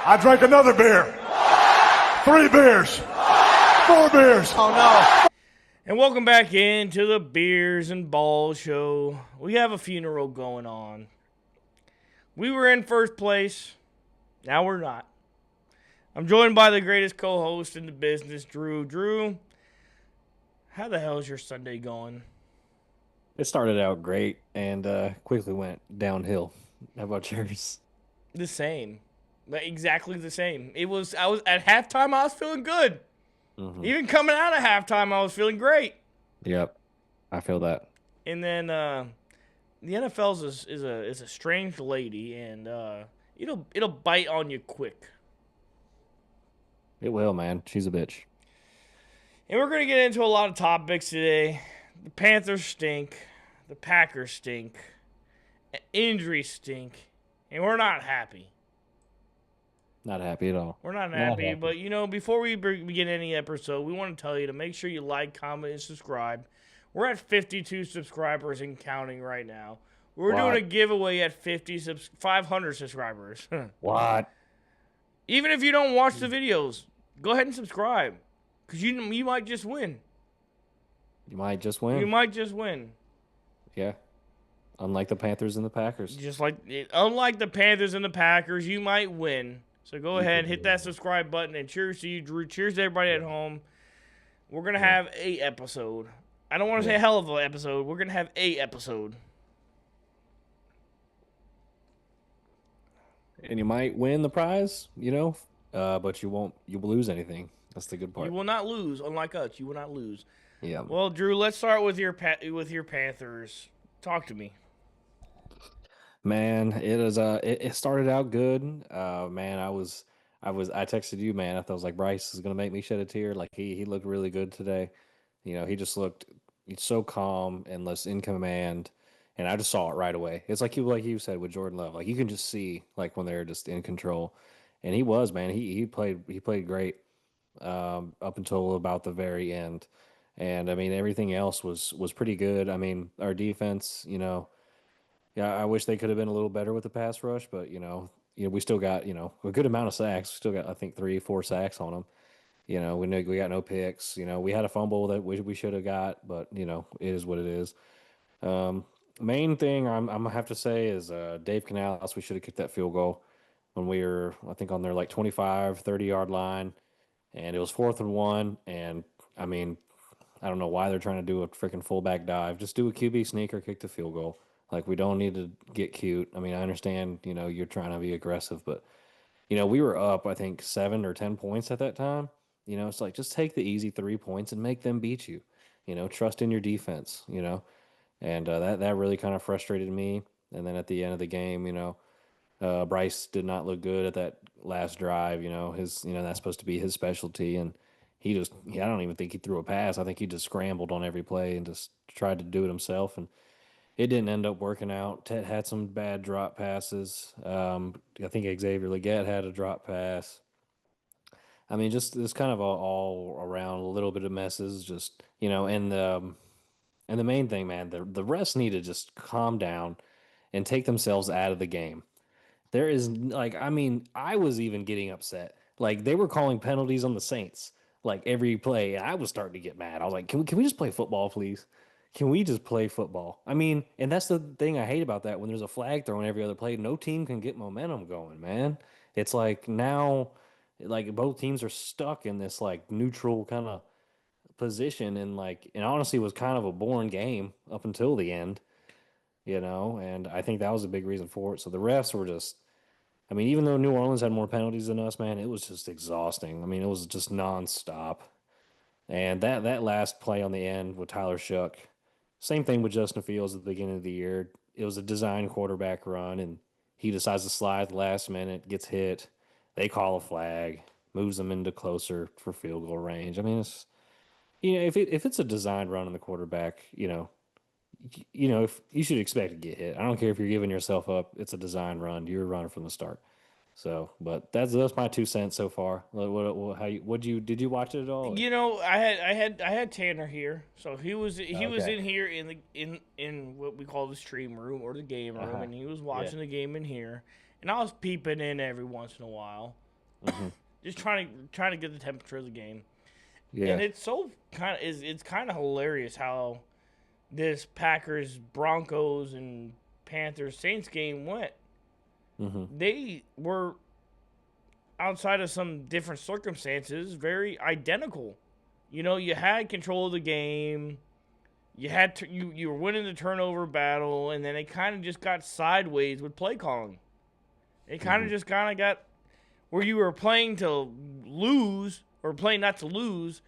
I drank another beer. 3 beers. 4 beers. Oh, no. And welcome back into the Beers and Balls show. We have a funeral going on. We were in first place. Now we're not. I'm joined by the greatest co-host in the business, Drew. Drew, how the hell is your Sunday going? It started out great and quickly went downhill. How about yours? The same. Exactly the same. I was at halftime, I was feeling good. Mm-hmm. Even coming out of halftime, I was feeling great. Yep, I feel that. And then the NFL is a strange lady, and it'll bite on you quick. It will, man. She's a bitch. And we're gonna get into a lot of topics today. The Panthers stink. The Packers stink. Injuries stink, and we're not happy. Not happy at all. We're not happy, but, before we begin any episode, we want to tell you to make sure you like, comment, and subscribe. We're at 52 subscribers and counting right now. We're doing a giveaway at 500 subscribers. What? Even if you don't watch the videos, go ahead and subscribe, because you might just win. You might just win. You might just win. Yeah. Unlike the Panthers and the Packers. Unlike the Panthers and the Packers, you might win. So go ahead, hit that subscribe button, and cheers to you, Drew. Cheers to everybody at home. We're going to have a episode. I don't want to say a hell of an episode. We're going to have a episode. And you might win the prize, but you won't. You will lose anything. That's the good part. You will not lose, unlike us. You will not lose. Yeah. Well, Drew, let's start with your Panthers. Talk to me. Man, it started out good. Man, I texted you, man. I thought I was like, Bryce is gonna make me shed a tear. Like he looked really good today. He just looked so calm and less in command, and I just saw it right away. It's like you said with Jordan Love. Like you can just see like when they're just in control, and he was, man. He played great up until about the very end, and I mean everything else was pretty good. I mean our defense, Yeah, I wish they could have been a little better with the pass rush, but we still got a good amount of sacks. We still got I think 3-4 sacks on them. We know we got no picks. We had a fumble that we should have got, but it is what it is. Main thing I'm gonna have to say is Dave Canales. We should have kicked that field goal when we were I think on their like 25, 30-yard line, and it was 4th and 1. And I mean, I don't know why they're trying to do a freaking fullback dive. Just do a QB sneak or kick the field goal. Like, we don't need to get cute. I mean, I understand, you're trying to be aggressive, but, we were up, I think, 7 or 10 points at that time. It's like, just take the easy 3 points and make them beat you. Trust in your defense, and that really kind of frustrated me. And then at the end of the game, Bryce did not look good at that last drive. That's supposed to be his specialty, and I don't even think he threw a pass. I think he just scrambled on every play and just tried to do it himself, and it didn't end up working out. Ted had some bad drop passes. I think Xavier Legette had a drop pass. I mean, just it's kind of all around a little bit of messes. Just and the main thing, man, the refs need to just calm down and take themselves out of the game. There is I was even getting upset. Like they were calling penalties on the Saints like every play, and I was starting to get mad. I was like, can we just play football, please? Can we just play football? I mean, and that's the thing I hate about that. When there's a flag thrown every other play, no team can get momentum going, man. It's like now, like both teams are stuck in this like neutral kind of position, and honestly it was kind of a boring game up until the end, and I think that was a big reason for it. So the refs were just, I mean, even though New Orleans had more penalties than us, man, it was just exhausting. I mean, it was just nonstop. And that last play on the end with Tyler Shook, same thing with Justin Fields at the beginning of the year. It was a design quarterback run, and he decides to slide at the last minute, gets hit. They call a flag, moves them into closer for field goal range. I mean, it's if it's a design run on the quarterback, if you should expect to get hit. I don't care if you're giving yourself up. It's a design run. You're running from the start. So, but that's my 2 cents so far. Did you watch it at all? I had Tanner here, so he was in here in what we call the stream room or the game room, and he was watching the game in here, and I was peeping in every once in a while. Mm-hmm. Just trying to get the temperature of the game. Yeah. And it's so it's kind of hilarious how this Packers, Broncos, and Panthers Saints game went. Mm-hmm. They were, outside of some different circumstances, very identical. You know, you had control of the game. You were winning the turnover battle, and then it kind of just got sideways with play calling. It kind of just got where you were playing to lose or playing not to lose,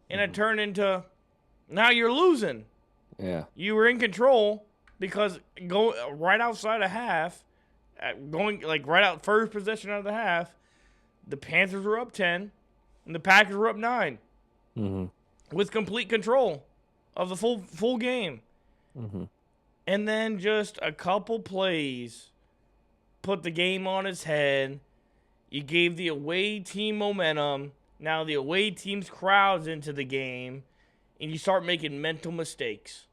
and it turned into now you're losing. Yeah. You were in control because go right outside of half, going like right out first possession out of the half, the Panthers were up 10, and the Packers were up 9, with complete control of the full game. And then just a couple plays put the game on its head. You gave the away team momentum. Now the away team's crowds into the game, and you start making mental mistakes.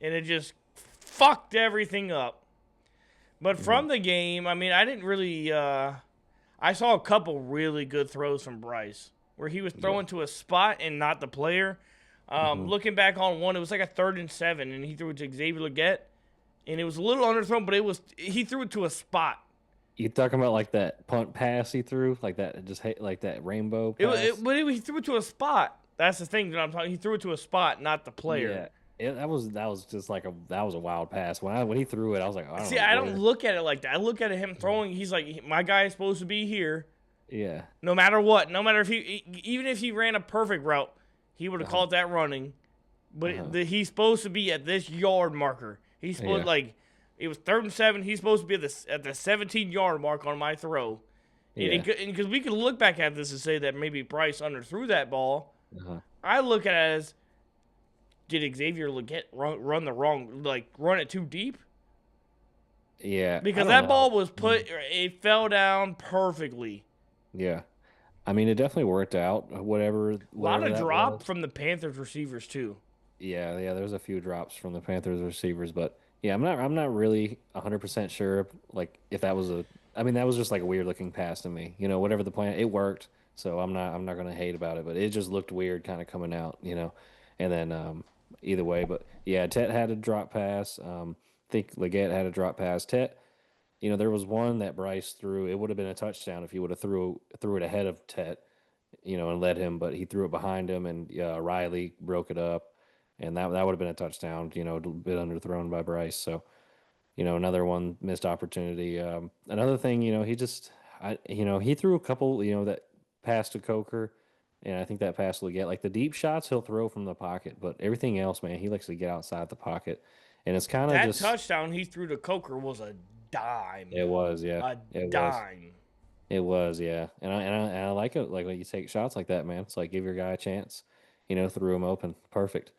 And it just fucked everything up. But from the game, I mean, I didn't really... I saw a couple really good throws from Bryce, where he was throwing to a spot and not the player. Looking back on one, it was like a 3rd and 7, and he threw it to Xavier Legette. And it was a little underthrown, but he threw it to a spot. You talking about like that punt pass he threw, like that like that rainbow pass? He threw it to a spot. That's the thing that I'm talking. He threw it to a spot, not the player. Yeah, that was just like that was a wild pass. When he threw it, I was like, I don't look at it like that. I look at him throwing. He's like, my guy is supposed to be here. Yeah. No matter what, no matter even if he ran a perfect route, he would have called that running. But he's supposed to be at this yard marker. He's supposed it was 3rd and 7. He's supposed to be at the 17-yard mark on my throw. Yeah. And because we could look back at this and say that maybe Bryce underthrew that ball. I look at it as, did Xavier Legette run it too deep? Yeah. Because that ball was it fell down perfectly. Yeah. I mean, it definitely worked out. Whatever. A lot of drop from the Panthers receivers too. Yeah. There's a few drops from the Panthers receivers, but yeah, I'm not really 100% sure. Like if that was that was just like a weird looking pass to me. You know, whatever the plan, it worked. So I'm not gonna hate about it, but it just looked weird, kind of coming out. You know, and then either way, but yeah, Tet had a drop pass. I think Legette had a drop pass. Tet. You know, there was one that Bryce threw. It would have been a touchdown if he would have threw it ahead of Tet, you know, and led him. But he threw it behind him, and Riley broke it up, and that would have been a touchdown. You know, a bit underthrown by Bryce. So, you know, another one missed opportunity. Another thing, you know, he threw a couple, you know, that pass to Coker, and I think that pass will get like the deep shots he'll throw from the pocket, but everything else, man, he likes to get outside the pocket, and it's kind of that touchdown he threw to Coker was a dime. It was, yeah. A dime. It was, yeah. And I like it. Like when you take shots like that, man. It's like give your guy a chance. You know, threw him open, perfect.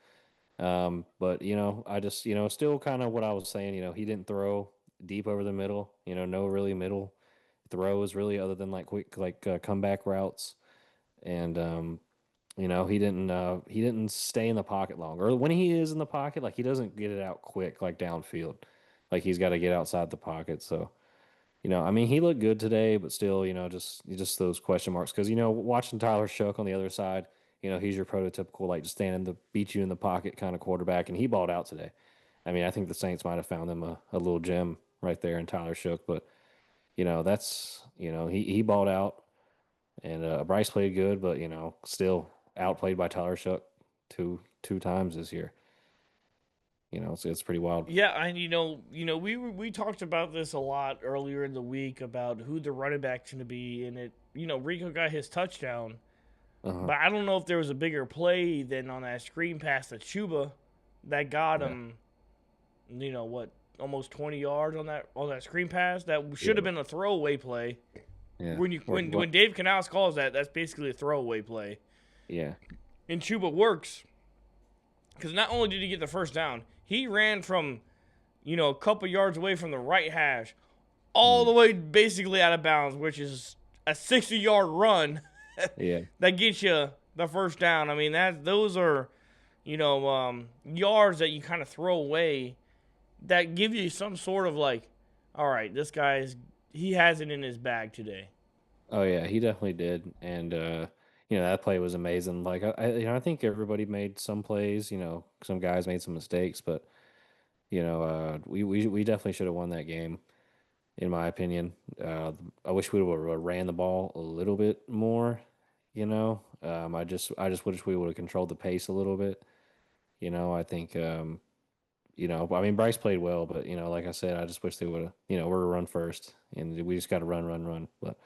But you know, I just still kind of what I was saying. You know, he didn't throw deep over the middle. You know, no really middle throws really, other than like quick comeback routes. And you know, he didn't stay in the pocket long. Or when he is in the pocket, like he doesn't get it out quick like downfield. Like he's got to get outside the pocket. So, you know, I mean, he looked good today, but still, you know, just those question marks. Because, you know, watching Tyler Shook on the other side, you know, he's your prototypical, like, just standing to beat you in the pocket kind of quarterback, and he balled out today. I mean, I think the Saints might have found them a little gem right there in Tyler Shook. But, you know, he balled out, and Bryce played good, but, you know, still outplayed by Tyler Shook two times this year. You know, it's pretty wild. Yeah, and you know, we talked about this a lot earlier in the week about who the running back's going to be, and it, you know, Rico got his touchdown, but I don't know if there was a bigger play than on that screen pass to Chuba that got him, you know, what, almost 20 yards on that screen pass. That should have been a throwaway play. Yeah. When Dave Canales calls that's basically a throwaway play. Yeah. And Chuba works because not only did he get the first down, he ran from, you know, a couple yards away from the right hash all the way basically out of bounds, which is a 60-yard run that gets you the first down. I mean, those are, you know, yards that you kind of throw away that give you some sort of like, all right, this he has it in his bag today. Oh yeah, he definitely did, and that play was amazing. Like I think everybody made some plays. Some guys made some mistakes, but we definitely should have won that game, in my opinion. I wish we would have ran the ball a little bit more. I just wish we would have controlled the pace a little bit. I think I mean Bryce played well, but like I said, I just wish they would have. We're a run first, and we just got to run. But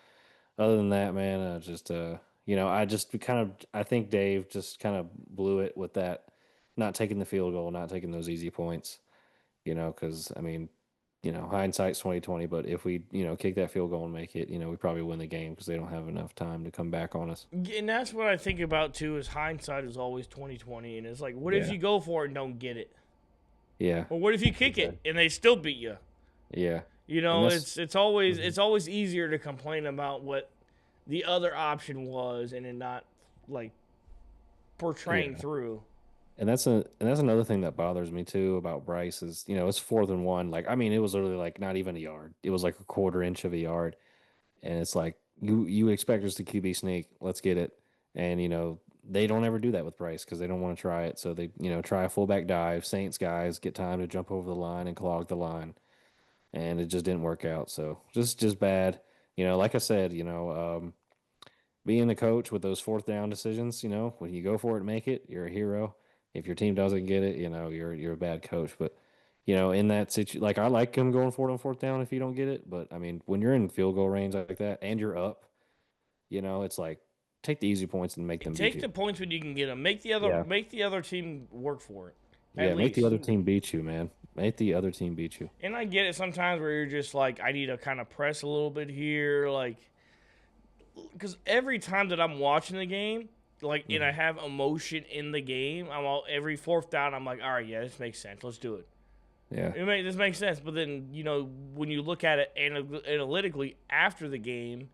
other than that, man, I just I think Dave just kind of blew it with that, not taking the field goal, not taking those easy points. Because I mean, hindsight's 2020. But if we kick that field goal and make it, we probably win the game because they don't have enough time to come back on us. And that's what I think about too. Is hindsight is always 2020, and it's like, what if Yeah. you go for it and don't get it, Yeah, or what if you kick it and they still beat you? yeah, You and know, that's it's always easier to complain about what the other option was and then not like portraying yeah. through. And that's another thing that bothers me too about Bryce is it's 4th and 1. Like I mean, it was literally like not even a yard. It was like a quarter inch of a yard, and it's like you expect us to QB sneak. Let's get it, and they don't ever do that with Bryce because they don't want to try it. So they try a fullback dive. Saints guys get time to jump over the line and clog the line, and it just didn't work out. So just bad. Like I said, being the coach with those 4th down decisions, when you go for it and make it, you're a hero. If your team doesn't get it, you're a bad coach. But in that situation, like I like him going for it on 4th down if you don't get it. But I mean, when you're in field goal range like that and you're up, it's like take the easy points and make them beat Take you. the points when you can get them. Yeah, Make the other team work for it, at yeah. Make the least. other team beat you, man. Make the other team beat you. And I get it sometimes where you're just like, I need to kind of press a little bit here, like, because every time that I'm watching the game, like, and I have emotion in the game, every 4th down, I'm like, all right, yeah, this makes sense. Let's do it. Yeah, This makes sense. But then, when you look at it analytically after the game,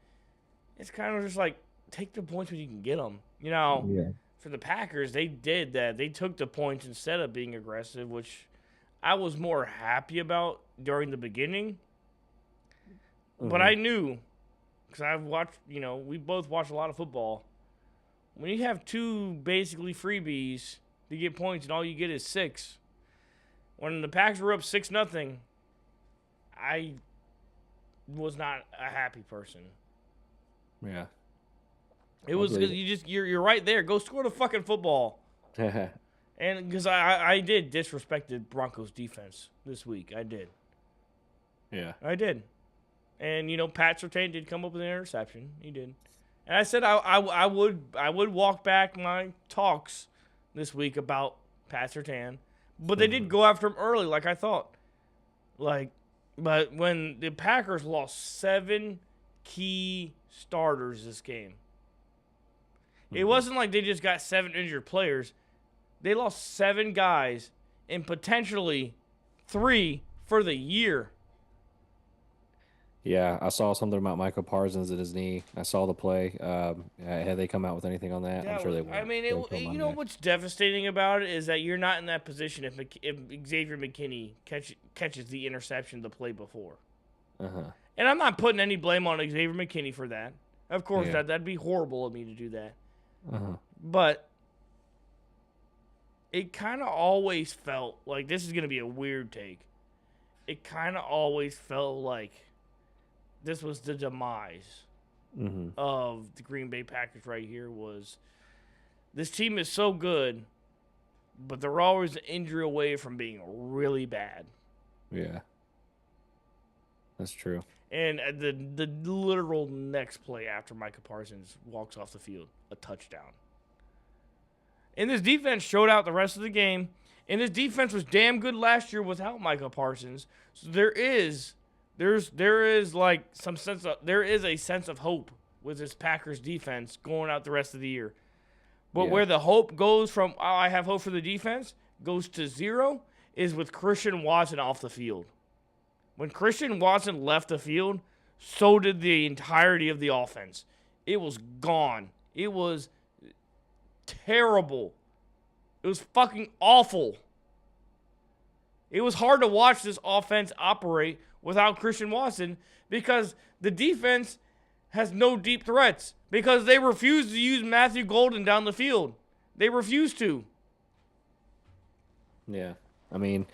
it's kind of just like, take the points when you can get them. yeah. For the Packers, they did that. They took the points instead of being aggressive, which I was more happy about during the beginning. But I knew, because I've watched, we both watch a lot of football. When you have two basically freebies to get points and all you get is 6, when the Packers were up 6-0, I was not a happy person. Yeah. It was because you're right there. Go score the fucking football. And because I did disrespect the Broncos defense this week. I did. Yeah. I did. And, Pat Surtain did come up with an interception. He did. And I said I would walk back my talks this week about Pat Surtain. But they did go after him early like I thought. But when the Packers lost 7 key starters this game, it wasn't like they just got 7 injured players. They lost 7 guys and potentially 3 for the year. Yeah, I saw something about Micah Parsons and his knee. I saw the play. Had they come out with anything on that? I'm sure they would. I mean, what's devastating about it is that you're not in that position if Xavier McKinney catches the interception the play before. And I'm not putting any blame on Xavier McKinney for that. Of course, Yeah. that'd be horrible of me to do that. But it kind of always felt like, this is going to be a weird take. It kind of always felt like this was the demise of the Green Bay Packers right here. Was this team is so good, but they're always an injury away from being really bad. Yeah, that's true. And the literal next play after Micah Parsons walks off the field, a touchdown. And this defense showed out the rest of the game. And this defense was damn good last year without Micah Parsons. So there is like there is a sense of hope with this Packers defense going out the rest of the year. But where the hope goes from, I have hope for the defense, goes to 0 is with Christian Watson off the field. When Christian Watson left the field, so did the entirety of the offense. It was gone. It was terrible. It was fucking awful. It was hard to watch this offense operate without Christian Watson because the defense has no deep threats because they refuse to use Matthew Golden down the field. They refuse to. Yeah. I mean,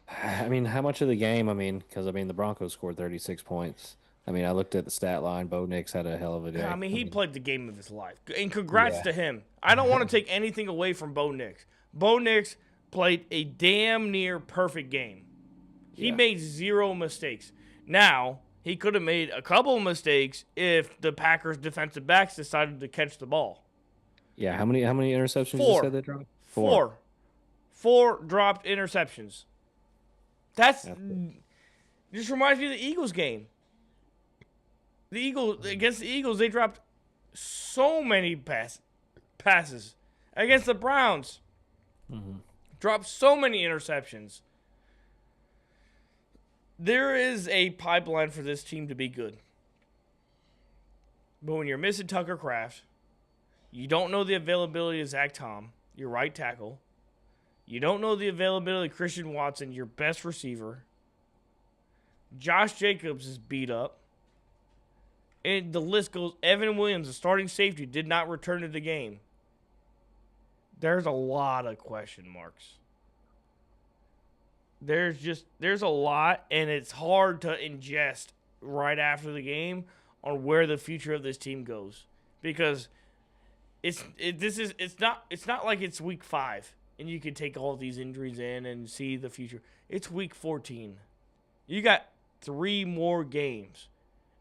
how much of the game? Because the Broncos scored 36 points. I looked at the stat line. Bo Nix had a hell of a day. He played the game of his life. And congrats Yeah. to him. I don't want to take anything away from Bo Nix. Bo Nix played a damn near perfect game. He Yeah. made 0 mistakes. Now, he could have made a couple of mistakes if the Packers defensive backs decided to catch the ball. Yeah. How many interceptions you Four. said they dropped? 4. 4 dropped interceptions. That's just reminds me of the Eagles game. Against the Eagles, they dropped so many passes. Against the Browns, dropped so many interceptions. There is a pipeline for this team to be good. But when you're missing Tucker Kraft, you don't know the availability of Zach Tom, your right tackle. You don't know the availability of Christian Watson, your best receiver. Josh Jacobs is beat up. And the list goes. Evan Williams, the starting safety, did not return to the game. There's a lot of question marks. There's a lot, and it's hard to ingest right after the game on where the future of this team goes, because it's not like it's week 5 and you can take all these injuries in and see the future. It's week 14. You got 3 more games.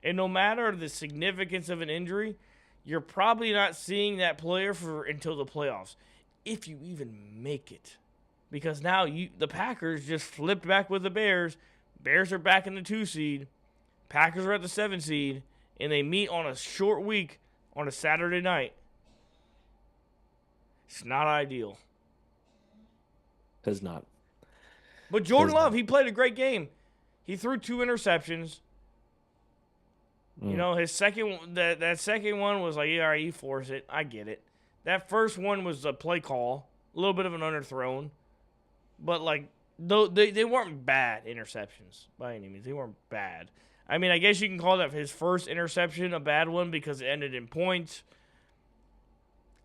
And no matter the significance of an injury, you're probably not seeing that player until the playoffs, if you even make it. Because now the Packers just flipped back with the Bears. Bears are back in the 2 seed. Packers are at the 7 seed. And they meet on a short week on a Saturday night. It's not ideal. It's not. But Jordan Love, he played a great game. He threw 2 interceptions. You know, his that second one was like, yeah, all right, you force it. I get it. That first one was a play call, a little bit of an underthrown, but like they weren't bad interceptions by any means. They weren't bad. I guess you can call that his first interception a bad one because it ended in points.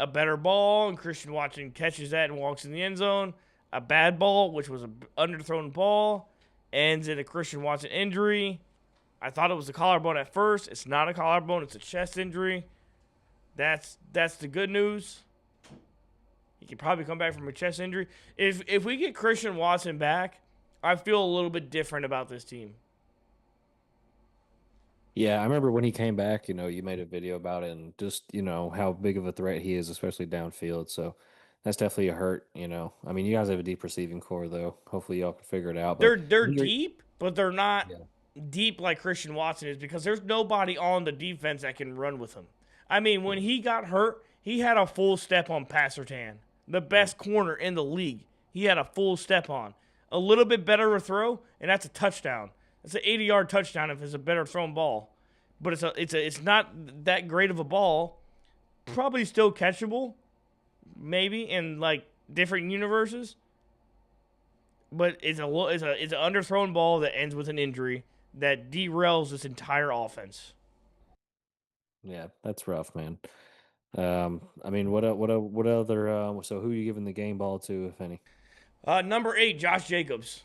A better ball, and Christian Watson catches that and walks in the end zone. A bad ball, which was an underthrown ball, ends in a Christian Watson injury. I thought it was a collarbone at first. It's not a collarbone. It's a chest injury. That's the good news. He can probably come back from a chest injury. If we get Christian Watson back, I feel a little bit different about this team. Yeah, I remember when he came back, you made a video about it and just, how big of a threat he is, especially downfield. So that's definitely a hurt, you guys have a deep receiving core, though. Hopefully y'all can figure it out. But they're deep, but they're not deep like Christian Watson is, because there's nobody on the defense that can run with him. When he got hurt, he had a full step on Passertan, the best corner in the league. He had a full step on. A little bit better of a throw, and that's a touchdown. It's an 80-yard touchdown if it's a better thrown ball. But it's not that great of a ball. Probably still catchable, maybe in like different universes. But it's an underthrown ball that ends with an injury that derails this entire offense. Yeah, that's rough, man. What other? So who are you giving the game ball to, if any? Number 8, Josh Jacobs.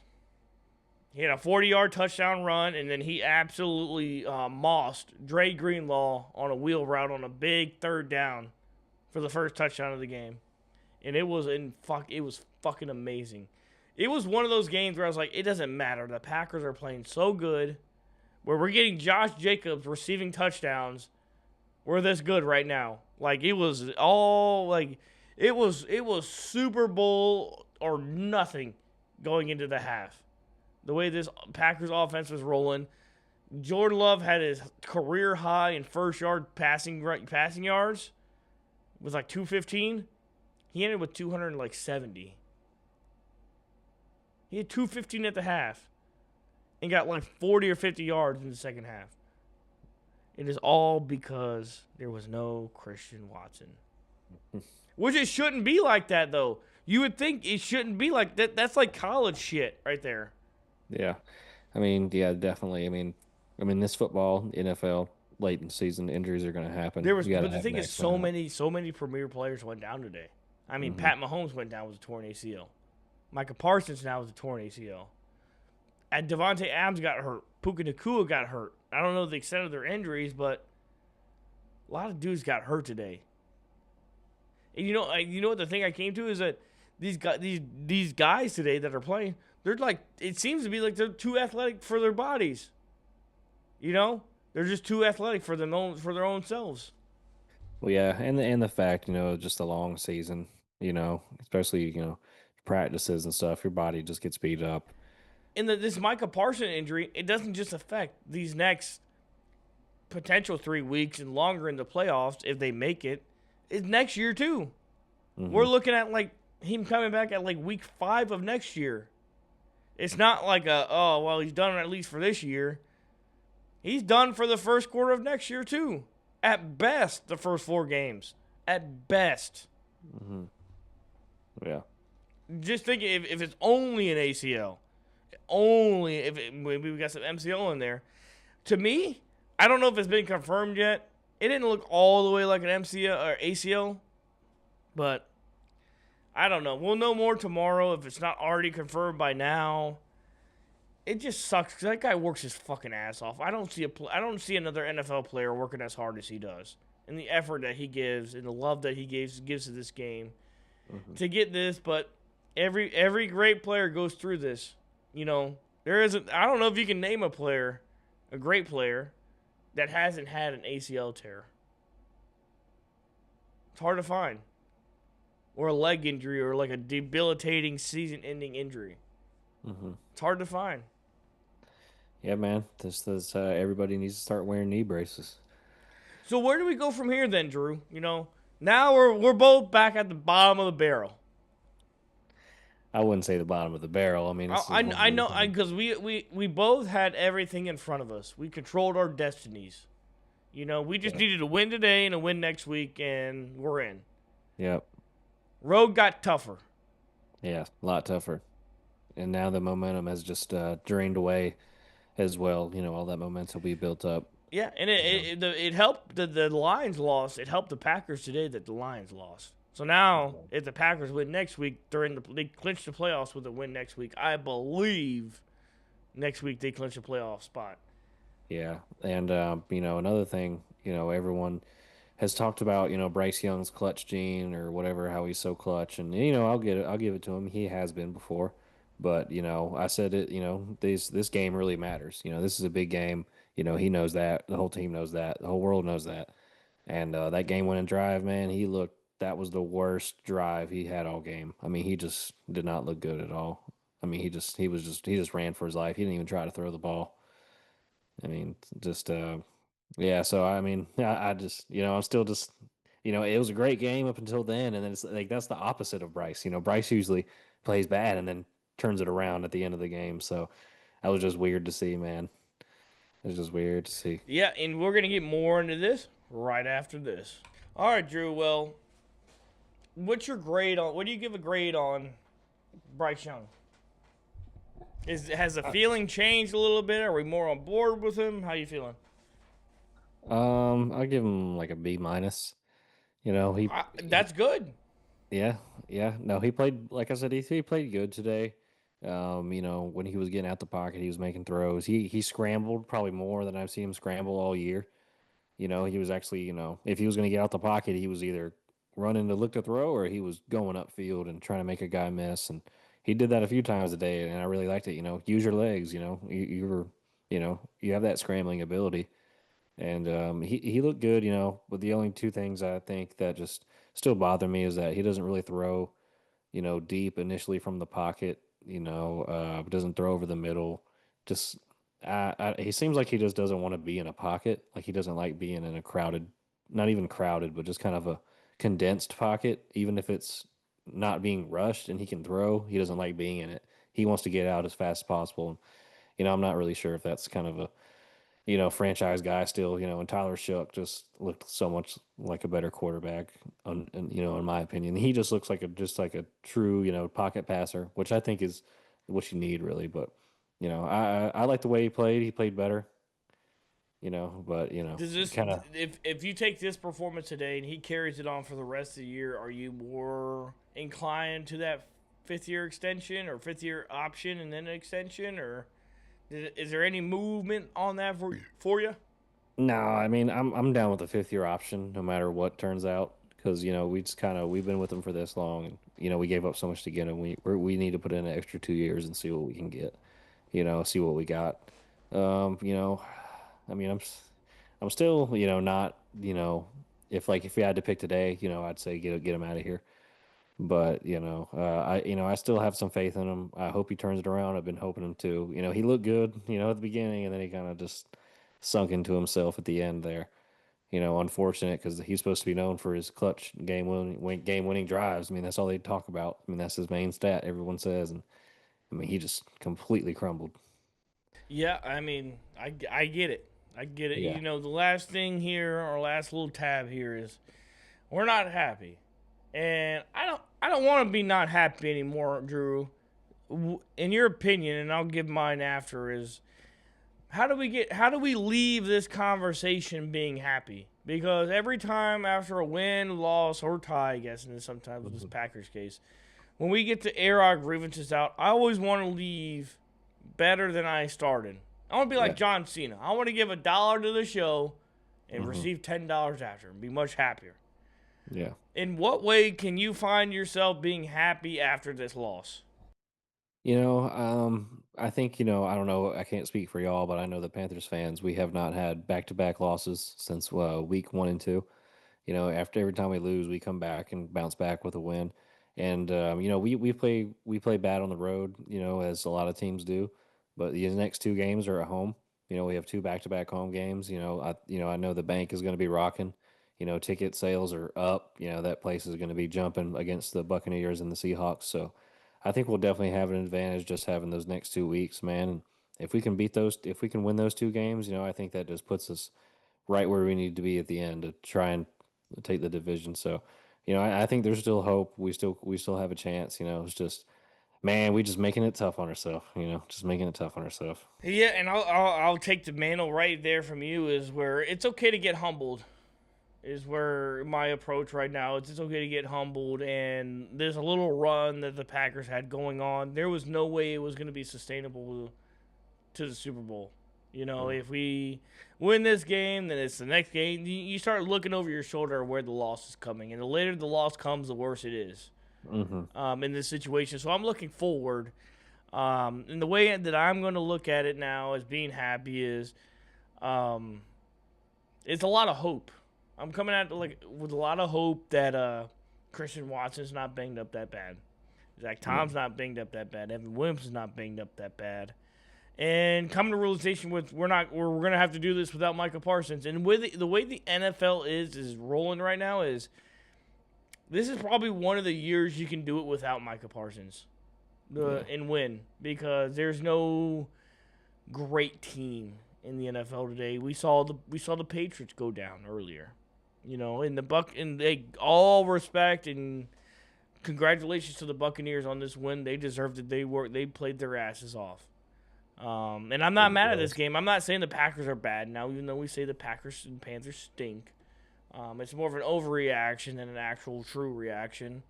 He had a 40-yard touchdown run, and then he absolutely mossed Dre Greenlaw on a wheel route on a big 3rd down for the first touchdown of the game. And it was fucking amazing. It was one of those games where I was like, it doesn't matter. The Packers are playing so good, where we're getting Josh Jacobs receiving touchdowns. We're this good right now. Like, it was all like it was Super Bowl or nothing going into the half. The way this Packers offense was rolling, Jordan Love had his career high in first yard passing yards with like 215. He ended with 270. He had 215 at the half and got like 40 or 50 yards in the second half. It is all because there was no Christian Watson. Which it shouldn't be like that, though. You would think it shouldn't be like that. That's like college shit right there. Yeah. Yeah, definitely. This football, NFL, late in season injuries are going to happen. There was, You got to but the have thing is, Max went out. so many premier players went down today. I mean, Hmm. Pat Mahomes went down with a torn ACL. Micah Parsons now with a torn ACL. And Devontae Adams got hurt. Puka Nakua got hurt. I don't know the extent of their injuries, but a lot of dudes got hurt today. And you know what the thing I came to is that these guys today that are playing, they're like, it seems to be like they're too athletic for their bodies. You know, they're just too athletic for their own selves. Well, yeah, and the fact, just a long season, especially practices and stuff, your body just gets beat up. And this Micah Parson injury, it doesn't just affect these next potential 3 weeks and longer in the playoffs if they make it. It's next year too. We're Hmm. looking at like him coming back at like week 5 of next year. It's not like oh well he's done at least for this year. He's done for the first quarter of next year too. At best, the first 4 games. At best. Hmm. Yeah. Just think if it's only an ACL, only if maybe we got some MCL in there. To me, I don't know if it's been confirmed yet. It didn't look all the way like an MCL or ACL, but I don't know. We'll know more tomorrow if it's not already confirmed by now. It just sucks because that guy works his fucking ass off. I don't see another NFL player working as hard as he does, and the effort that he gives and the love that he gives to this game Hmm. to get this. But every great player goes through this. You know, there isn't. I don't know if you can name a player, a great player, that hasn't had an ACL tear. It's hard to find, or a leg injury, or like a debilitating season-ending injury. Hmm. It's hard to find. Yeah, man. This everybody needs to start wearing knee braces. So where do we go from here then, Drew? Now we're both back at the bottom of the barrel. I wouldn't say the bottom of the barrel. I mean, this is one of I those. know because we both had everything in front of us. We controlled our destinies. We just Yeah. needed to win today and a win next week, and we're in. Yep. Road got tougher. Yeah, a lot tougher. And now the momentum has just drained away as well. All that momentum we built up. Yeah, and You know. it helped the Lions lost. It helped the Packers today that the Lions lost. So now, if the Packers win next week, they clinch the playoffs with a win next week. I believe next week they clinch a playoff spot. Yeah, and another thing, everyone has talked about, Bryce Young's clutch gene or whatever, how he's so clutch, and I'll give it to him. He has been before, but I said it, this game really matters. This is a big game. He knows that. The whole team knows that. The whole world knows that. And that game winning drive, man, that was the worst drive he had all game. I mean, he just did not look good at all. I mean, he just ran for his life. He didn't even try to throw the ball. I mean, just yeah. So I mean, I just I'm still just it was a great game up until then, and then it's like that's the opposite of Bryce. Bryce usually plays bad and then turns it around at the end of the game. So that was just weird to see, man. It was just weird to see. Yeah, and we're gonna get more into this right after this. All right, Drew. Well, what's your grade on? What do you give a grade on Bryce Young? Has the feeling changed a little bit? Are we more on board with him? How you feeling? I'll give him like a B minus. He That's good. Yeah, yeah. No, he played like I said, he played good today. When he was getting out the pocket, he was making throws. He scrambled probably more than I've seen him scramble all year. He was actually, if he was going to get out the pocket, he was either running to look to throw or he was going upfield and trying to make a guy miss. And he did that a few times a day, and I really liked it. Use your legs. You have that scrambling ability. And he looked good, but the only two things I think that just still bother me is that he doesn't really throw, deep initially from the pocket, doesn't throw over the middle. Just he seems like he just doesn't want to be in a pocket. Like he doesn't like being in a crowded, not even crowded, but just kind of a condensed pocket, even if it's not being rushed and he can throw, he doesn't like being in it. He wants to get out as fast as possible. And, I'm not really sure if that's kind of a franchise guy still, and Tyler Shook just looked so much like a better quarterback, in my opinion. He just looks like a true, pocket passer, which I think is what you need really. But, I like the way he played. He played better. But Does this, kind of. if you take this performance today and he carries it on for the rest of the year, are you more inclined to that 5th-year extension or 5th-year option and then an extension, or is there any movement on that for you? No, I mean I'm down with the 5th year option, no matter what turns out, because we've been with them for this long, and we gave up so much to get him. We need to put in an extra 2 years and see what we can get, see what we got. Um, you know, I mean I'm still not if we had to pick today, I'd say get him out of here. But I still have some faith in him. I hope he turns it around. I've been hoping him to. He looked good, at the beginning, and then he kind of just sunk into himself at the end there. Unfortunate because he's supposed to be known for his clutch game winning drives. I mean, that's all they talk about. I mean, that's his main stat. Everyone says, and I mean, he just completely crumbled. Yeah, I mean, I get it. I get it. Yeah. The last thing here, our last little tab here is we're not happy. And I don't want to be not happy anymore, Drew. In your opinion, and I'll give mine after, is how do we leave this conversation being happy? Because every time after a win, loss, or tie, I guess, and sometimes in this Packers case, when we get to air our grievances out, I always want to leave better than I started. I want to be like Yeah. John Cena. I want to give $1 to the show and Mhm. receive $10 after and be much happier. Yeah. In what way can you find yourself being happy after this loss? I think, I don't know, I can't speak for y'all, but I know the Panthers fans, we have not had back-to-back losses since week 1 and 2. After every time we lose, we come back and bounce back with a win. And we play bad on the road, as a lot of teams do. But these next 2 games are at home. We have 2 back-to-back home games. I know the bank is going to be rocking. Ticket sales are up. That place is going to be jumping against the Buccaneers and the Seahawks. So I think we'll definitely have an advantage just having those next 2 weeks, man. And if we can win those 2 games, I think that just puts us right where we need to be at the end to try and take the division. So, I think there's still hope. We still have a chance. It's just, man, we just making it tough on ourselves. Just making it tough on ourselves. Yeah, and I'll take the mantle right there from you. Is where it's okay to get humbled. Is where my approach right now is it's okay to get humbled, and there's a little run that the Packers had going on. There was no way it was going to be sustainable to the Super Bowl. If we win this game, then it's the next game. You start looking over your shoulder where the loss is coming, and the later the loss comes, the worse it is in this situation. So I'm looking forward. And the way that I'm going to look at it now as being happy is it's a lot of hope. I'm coming at it with a lot of hope that Christian Watson's not banged up that bad. Zach Tom's not banged up that bad. Evan Williams is not banged up that bad. And coming to realization with we're gonna have to do this without Micah Parsons. And with the way the NFL is rolling right now is this is probably one of the years you can do it without Micah Parsons and win, because there's no great team in the NFL today. We saw the Patriots go down earlier. And they all respect and congratulations to the Buccaneers on this win. They deserved it. They played their asses off. And I'm not mad at this game. I'm not saying the Packers are bad now, even though we say the Packers and Panthers stink. It's more of an overreaction than an actual true reaction.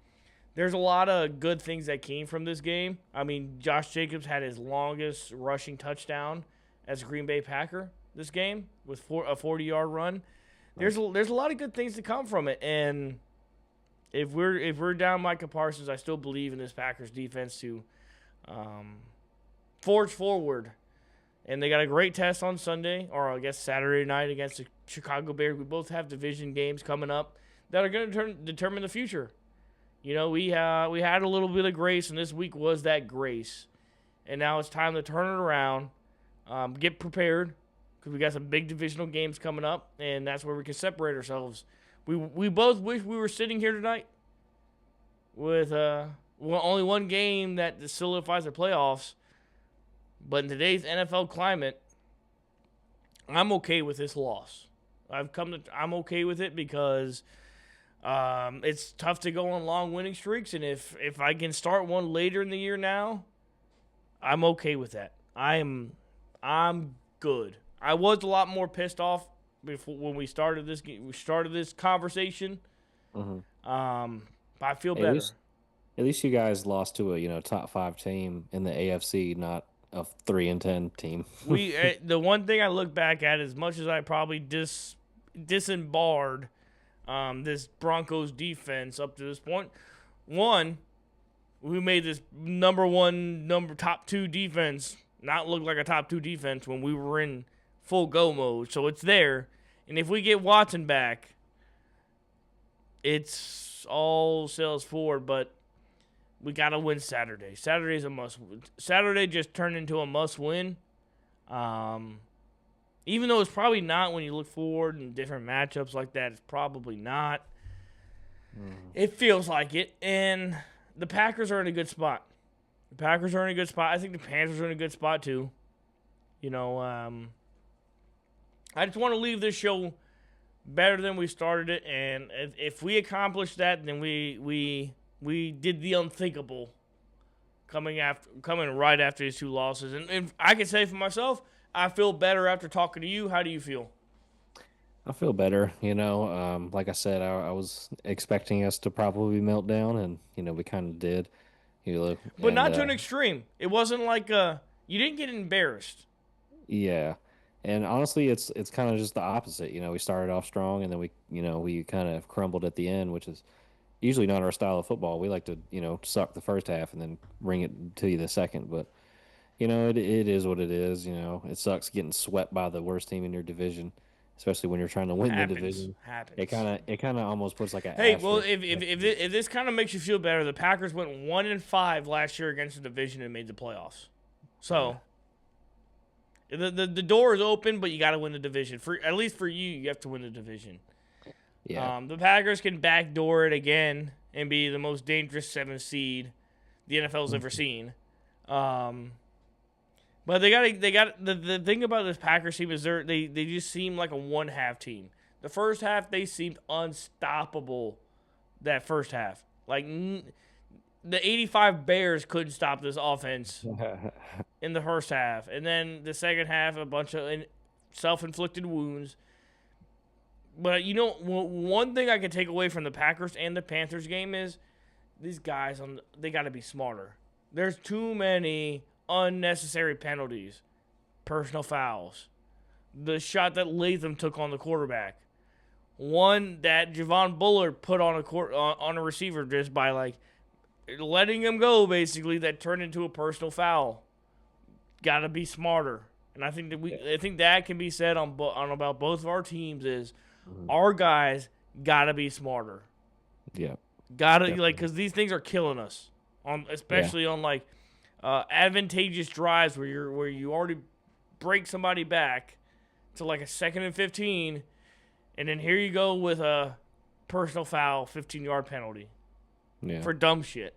There's a lot of good things that came from this game. I mean, Josh Jacobs had his longest rushing touchdown as a Green Bay Packer this game with a 40-yard run. There's a lot of good things to come from it, and if we're down Micah Parsons, I still believe in this Packers defense to forge forward. And they got a great test on Sunday, or I guess Saturday night, against the Chicago Bears. We both have division games coming up that are going to determine the future. We had a little bit of grace, and this week was that grace. And now it's time to turn it around, get prepared, because we got some big divisional games coming up, and that's where we can separate ourselves. We both wish we were sitting here tonight with only one game that solidifies the playoffs. But in today's NFL climate, I'm okay with this loss. I'm okay with it because it's tough to go on long winning streaks, and if I can start one later in the year now, I'm okay with that. I'm good. I was a lot more pissed off before when we started this conversation. But I feel Hey, at better. least you guys lost to a top 5 team in the AFC, not a 3-10 team. The one thing I look back at, as much as I probably disembarred this Broncos defense up to this point, one, we made this top 2 defense not look like a top 2 defense when we were in full go mode. So it's there, and if we get Watson back, it's all sails forward. But we gotta win Saturday. Saturday's a must. Saturday just turned into a must win. Even though it's probably not when you look forward in different matchups like that, it's probably not. It feels like it, and the Packers are in a good spot. I think the Panthers are in a good spot too. I just want to leave this show better than we started it, and if we accomplish that, then we did the unthinkable. Coming right after these 2 losses, and I can say for myself, I feel better after talking to you. How do you feel? I feel better. Like I said, I was expecting us to probably melt down, and we kind of did. But not to an extreme. It wasn't like you didn't get embarrassed. Yeah, and honestly, it's kind of just the opposite. We started off strong, and then we kind of crumbled at the end, which is usually not our style of football. We like to suck the first half and then bring it to you the second. But it is what it is. It sucks getting swept by the worst team in your division, especially when you're trying to win the division. Happens. It kind of almost puts like a hey. Well, if this kind of makes you feel better, the Packers went 1-5 last year against the division and made the playoffs. So the door is open, but you got to win the division. At least for you, you have to win the division. Yeah. The Packers can backdoor it again and be the most dangerous 7th seed the NFL's ever seen. But they got the thing about this Packers team is they just seem like a one-half team. The first half they seemed unstoppable. That first half, like the 85 Bears couldn't stop this offense in the first half, and then the second half a bunch of self-inflicted wounds. But one thing I can take away from the Packers and the Panthers game is these guys they got to be smarter. There's too many unnecessary penalties, personal fouls. The shot that Latham took on the quarterback, one that Javon Bullard put on a receiver just by letting him go, basically, that turned into a personal foul. Got to be smarter, and I think that can be said on about both of our teams is. Our guys gotta be smarter. Yeah, gotta because these things are killing us. Especially on advantageous drives where you already break somebody back to like a 2nd and 15, and then here you go with a personal foul, 15-yard penalty. Yeah, for dumb shit.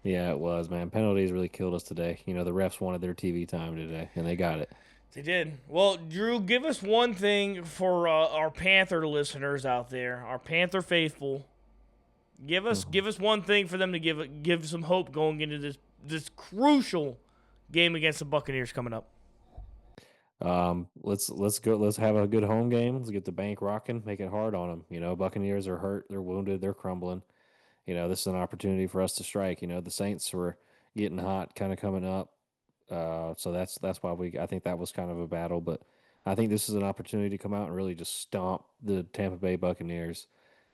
Yeah, it was, man. Penalties really killed us today. The refs wanted their TV time today, and they got it. They did. Well, Drew, give us one thing for our Panther listeners out there, our Panther faithful. Give us one thing for them to give some hope going into this crucial game against the Buccaneers coming up. Let's go. Let's have a good home game. Let's get the bank rocking. Make it hard on them. Buccaneers are hurt. They're wounded. They're crumbling. This is an opportunity for us to strike. The Saints were getting hot, kind of coming up. So that's why I think that was kind of a battle, but I think this is an opportunity to come out and really just stomp the Tampa Bay Buccaneers,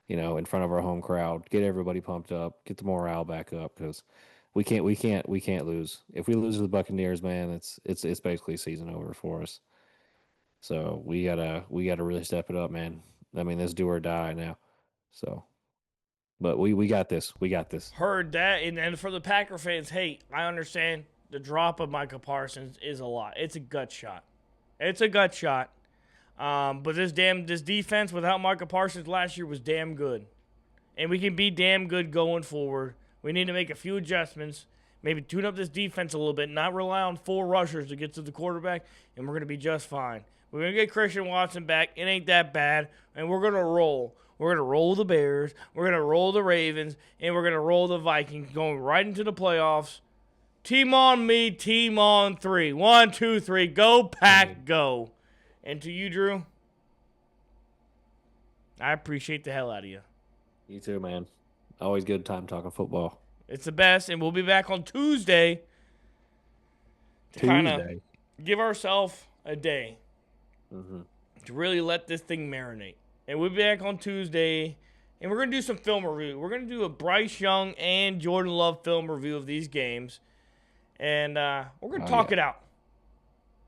in front of our home crowd, get everybody pumped up, get the morale back up, because we can't lose. If we lose to the Buccaneers, man, it's basically season over for us. So we gotta really step it up, man. I mean, let's do or die now. So, but we got this. We got this. Heard that, and for the Packer fans, hey, I understand. The drop of Micah Parsons is a lot. It's a gut shot. But this defense without Micah Parsons last year was damn good. And we can be damn good going forward. We need to make a few adjustments. Maybe tune up this defense a little bit. Not rely on 4 rushers to get to the quarterback. And we're going to be just fine. We're going to get Christian Watson back. It ain't that bad. And we're going to roll. We're going to roll the Bears. We're going to roll the Ravens. And we're going to roll the Vikings going right into the playoffs. Team on me, team on 3. 1, 2, 3. Go, Pack, go. And to you, Drew, I appreciate the hell out of you. You too, man. Always good time talking football. It's the best, and we'll be back on Tuesday to kind of give ourselves a day to really let this thing marinate. And we'll be back on Tuesday, and we're going to do some film review. We're going to do a Bryce Young and Jordan Love film review of these games. And we're going to talk it out.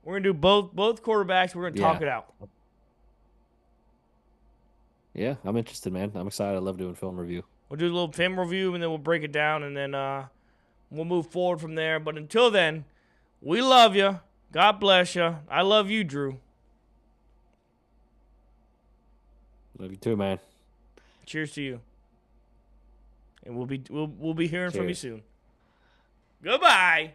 We're going to do both quarterbacks. We're going to talk it out. Yeah, I'm interested, man. I'm excited. I love doing film review. We'll do a little film review, and then we'll break it down, and then we'll move forward from there. But until then, we love you. God bless you. I love you, Drew. Love you too, man. Cheers to you. And we'll be hearing from you soon. Goodbye.